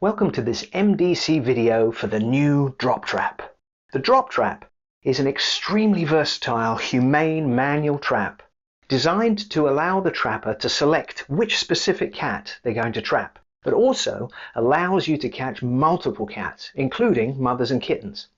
Welcome to this MDC video for the new drop trap. The drop trap is an extremely versatile, humane manual trap designed to allow the trapper to select which specific cat they're going to trap, but also allows you to catch multiple cats, including mothers and kittens.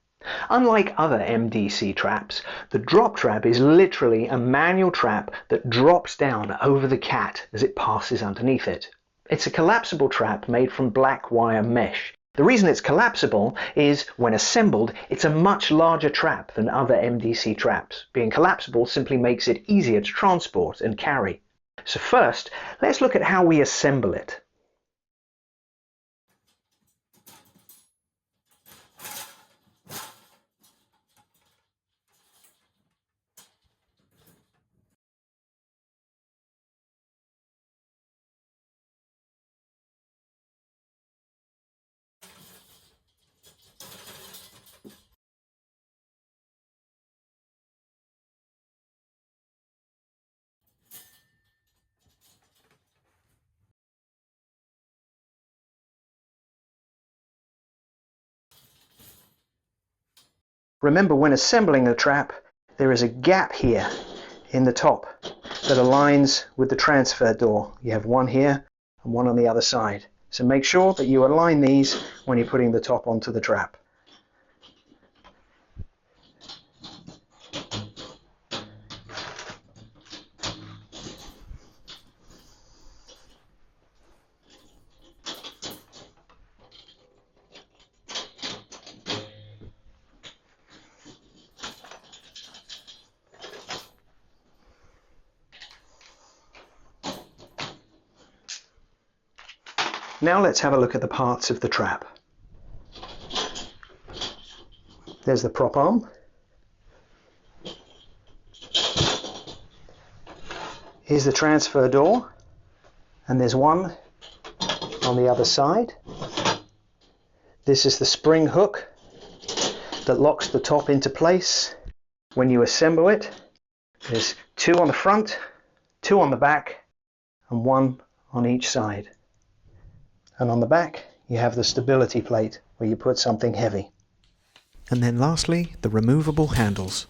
Unlike other MDC traps, the drop trap is literally a manual trap that drops down over the cat as it passes underneath it. It's a collapsible trap made from black wire mesh. The reason it's collapsible is, when assembled, it's a much larger trap than other MDC traps. Being collapsible simply makes it easier to transport and carry. So first, let's look at how we assemble it. Remember, when assembling the trap, there is a gap here in the top that aligns with the transfer door. You have one here and one on the other side. So make sure that you align these when you're putting the top onto the trap. Now let's have a look at the parts of the trap. There's the prop arm. Here's the transfer door, and there's one on the other side. This is the spring hook that locks the top into place when you assemble it. There's two on the front, two on the back, and one on each side. And on the back, you have the stability plate where you put something heavy. And then lastly, the removable handles.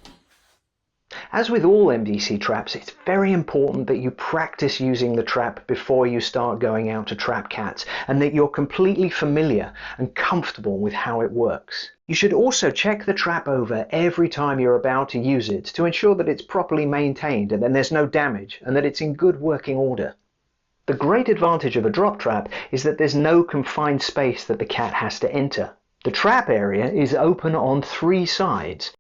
As with all MDC traps, it's very important that you practice using the trap before you start going out to trap cats, and that you're completely familiar and comfortable with how it works. You should also check the trap over every time you're about to use it to ensure that it's properly maintained and that there's no damage and that it's in good working order. The great advantage of a drop trap is that there's no confined space that the cat has to enter. The trap area is open on three sides,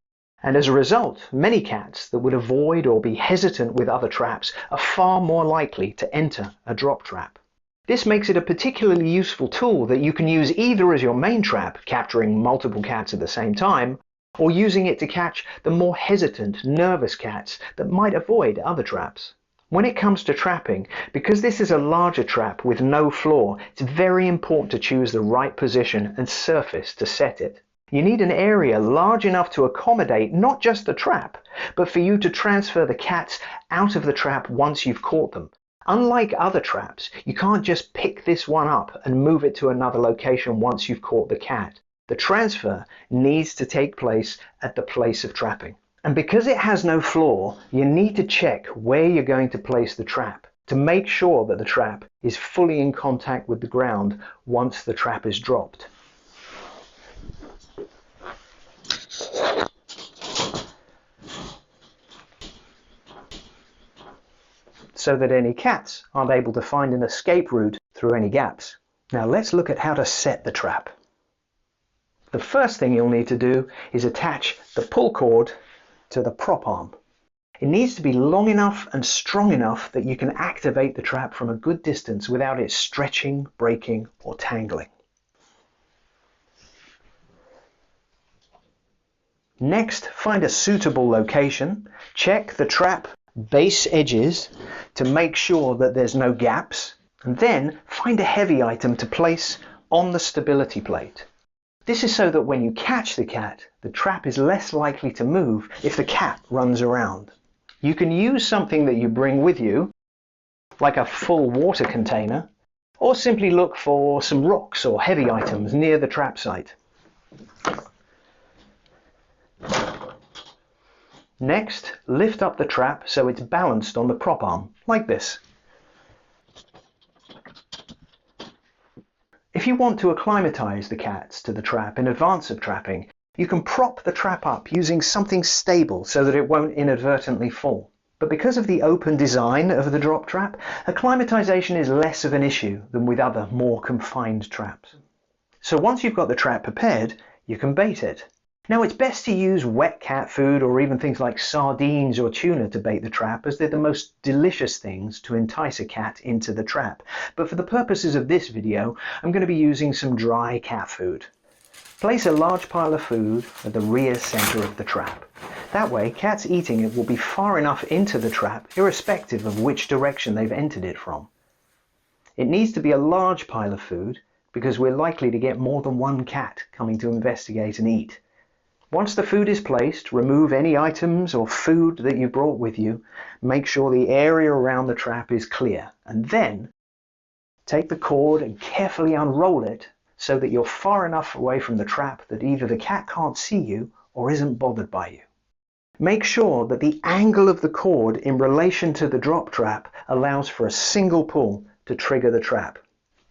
and as a result, many cats that would avoid or be hesitant with other traps are far more likely to enter a drop trap. This makes it a particularly useful tool that you can use either as your main trap, capturing multiple cats at the same time, or using it to catch the more hesitant, nervous cats that might avoid other traps. When it comes to trapping, because this is a larger trap with no floor, it's very important to choose the right position and surface to set it. You need an area large enough to accommodate not just the trap, but for you to transfer the cats out of the trap once you've caught them. Unlike other traps, you can't just pick this one up and move it to another location once you've caught the cat. The transfer needs to take place at the place of trapping. And because it has no floor, you need to check where you're going to place the trap to make sure that the trap is fully in contact with the ground once the trap is dropped. So that any cats aren't able to find an escape route through any gaps. Now let's look at how to set the trap. The first thing you'll need to do is attach the pull cord to the prop arm. It needs to be long enough and strong enough that you can activate the trap from a good distance without it stretching, breaking, or tangling. Next, find a suitable location. Check the trap base edges to make sure that there's no gaps, and then find a heavy item to place on the stability plate. This is so that when you catch the cat, the trap is less likely to move if the cat runs around. You can use something that you bring with you, like a full water container, or simply look for some rocks or heavy items near the trap site. Next, lift up the trap so it's balanced on the prop arm, like this. If you want to acclimatize the cats to the trap in advance of trapping, you can prop the trap up using something stable so that it won't inadvertently fall. But because of the open design of the drop trap, acclimatization is less of an issue than with other more confined traps. So once you've got the trap prepared, you can bait it. Now it's best to use wet cat food or even things like sardines or tuna to bait the trap, as they're the most delicious things to entice a cat into the trap. But for the purposes of this video, I'm going to be using some dry cat food. Place a large pile of food at the rear center of the trap. That way, cats eating it will be far enough into the trap, irrespective of which direction they've entered it from. It needs to be a large pile of food, because we're likely to get more than one cat coming to investigate and eat. Once the food is placed, remove any items or food that you brought with you. Make sure the area around the trap is clear, and then take the cord and carefully unroll it so that you're far enough away from the trap that either the cat can't see you or isn't bothered by you. Make sure that the angle of the cord in relation to the drop trap allows for a single pull to trigger the trap.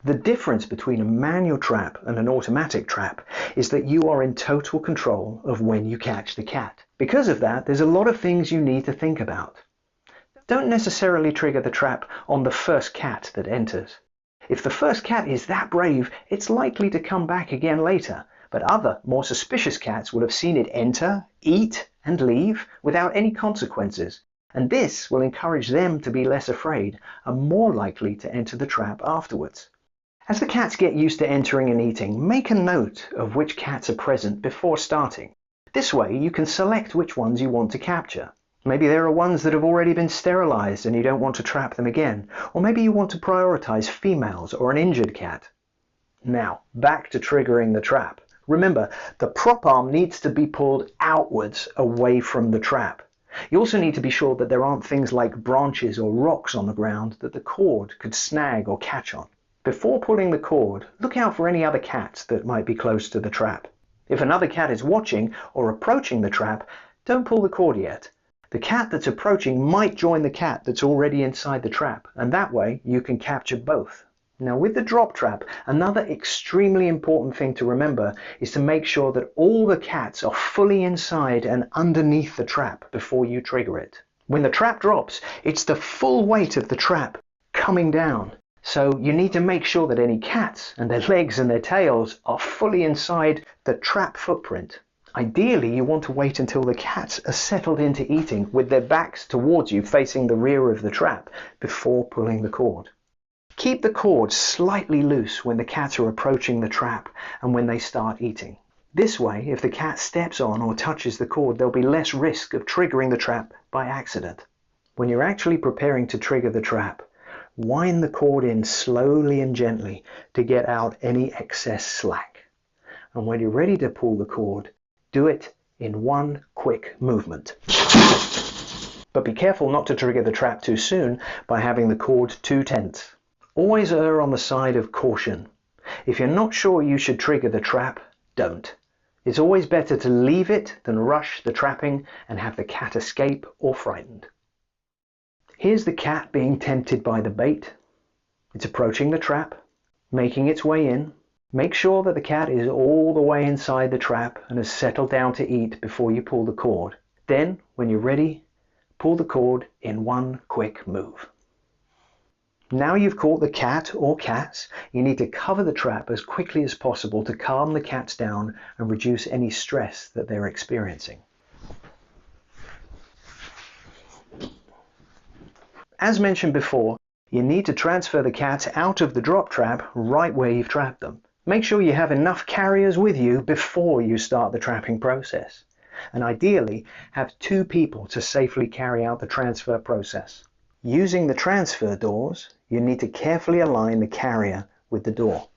The difference between a manual trap and an automatic trap is that you are in total control of when you catch the cat. Because of that, there's a lot of things you need to think about. Don't necessarily trigger the trap on the first cat that enters. If the first cat is that brave, it's likely to come back again later, but other, more suspicious cats will have seen it enter, eat, and leave without any consequences, and this will encourage them to be less afraid and more likely to enter the trap afterwards. As the cats get used to entering and eating, make a note of which cats are present before starting. This way you can select which ones you want to capture. Maybe there are ones that have already been sterilized and you don't want to trap them again, or maybe you want to prioritize females or an injured cat. Now, back to triggering the trap. Remember, the prop arm needs to be pulled outwards away from the trap. You also need to be sure that there aren't things like branches or rocks on the ground that the cord could snag or catch on. Before pulling the cord, look out for any other cats that might be close to the trap. If another cat is watching or approaching the trap, don't pull the cord yet. The cat that's approaching might join the cat that's already inside the trap, and that way you can capture both. Now with the drop trap, another extremely important thing to remember is to make sure that all the cats are fully inside and underneath the trap before you trigger it. When the trap drops, it's the full weight of the trap coming down. So you need to make sure that any cats and their legs and their tails are fully inside the trap footprint. Ideally, you want to wait until the cats are settled into eating with their backs towards you facing the rear of the trap before pulling the cord. Keep the cord slightly loose when the cats are approaching the trap and when they start eating. This way, if the cat steps on or touches the cord, there'll be less risk of triggering the trap by accident. When you're actually preparing to trigger the trap, wind the cord in slowly and gently to get out any excess slack. And when you're ready to pull the cord, do it in one quick movement. But be careful not to trigger the trap too soon by having the cord too tense. Always err on the side of caution. If you're not sure you should trigger the trap, don't. It's always better to leave it than rush the trapping and have the cat escape or frightened. Here's the cat being tempted by the bait. It's approaching the trap, making its way in. Make sure that the cat is all the way inside the trap and has settled down to eat before you pull the cord. Then, when you're ready, pull the cord in one quick move. Now you've caught the cat or cats, you need to cover the trap as quickly as possible to calm the cats down and reduce any stress that they're experiencing. As mentioned before, you need to transfer the cats out of the drop trap right where you've trapped them. Make sure you have enough carriers with you before you start the trapping process. And ideally, have 2 people to safely carry out the transfer process. Using the transfer doors, you need to carefully align the carrier with the door.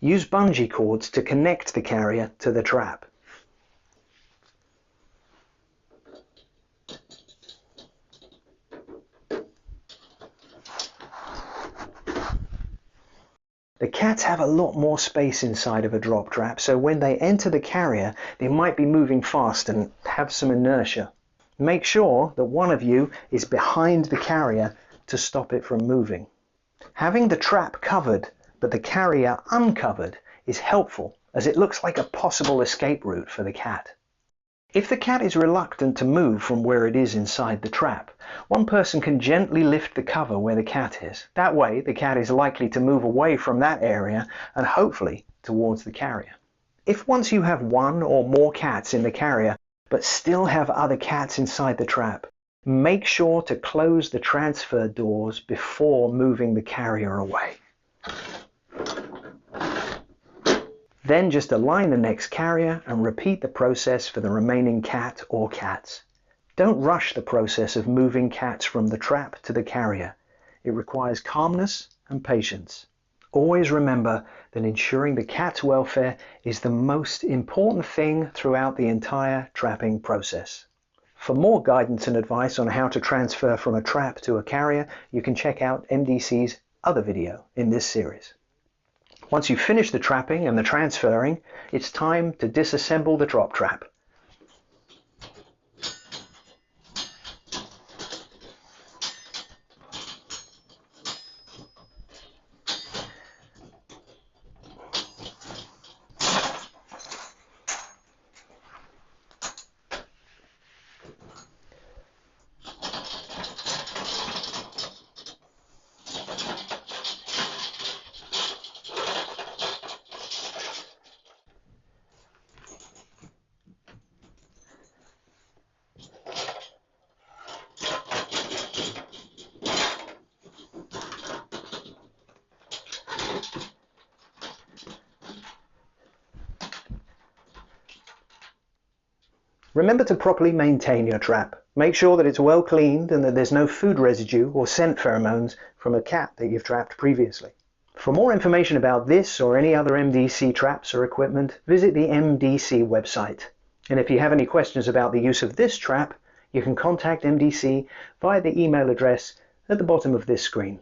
Use bungee cords to connect the carrier to the trap. The cats have a lot more space inside of a drop trap, so when they enter the carrier, they might be moving fast and have some inertia. Make sure that one of you is behind the carrier to stop it from moving. Having the trap covered but the carrier uncovered is helpful, as it looks like a possible escape route for the cat. If the cat is reluctant to move from where it is inside the trap, one person can gently lift the cover where the cat is. That way, the cat is likely to move away from that area and hopefully towards the carrier. If once you have one or more cats in the carrier, but still have other cats inside the trap, make sure to close the transfer doors before moving the carrier away. Then just align the next carrier and repeat the process for the remaining cat or cats. Don't rush the process of moving cats from the trap to the carrier. It requires calmness and patience. Always remember that ensuring the cat's welfare is the most important thing throughout the entire trapping process. For more guidance and advice on how to transfer from a trap to a carrier, you can check out MDC's other video in this series. Once you finish the trapping and the transferring, it's time to disassemble the drop trap. Remember to properly maintain your trap. Make sure that it's well cleaned and that there's no food residue or scent pheromones from a cat that you've trapped previously. For more information about this or any other MDC traps or equipment, visit the MDC website. And if you have any questions about the use of this trap, you can contact MDC via the email address at the bottom of this screen.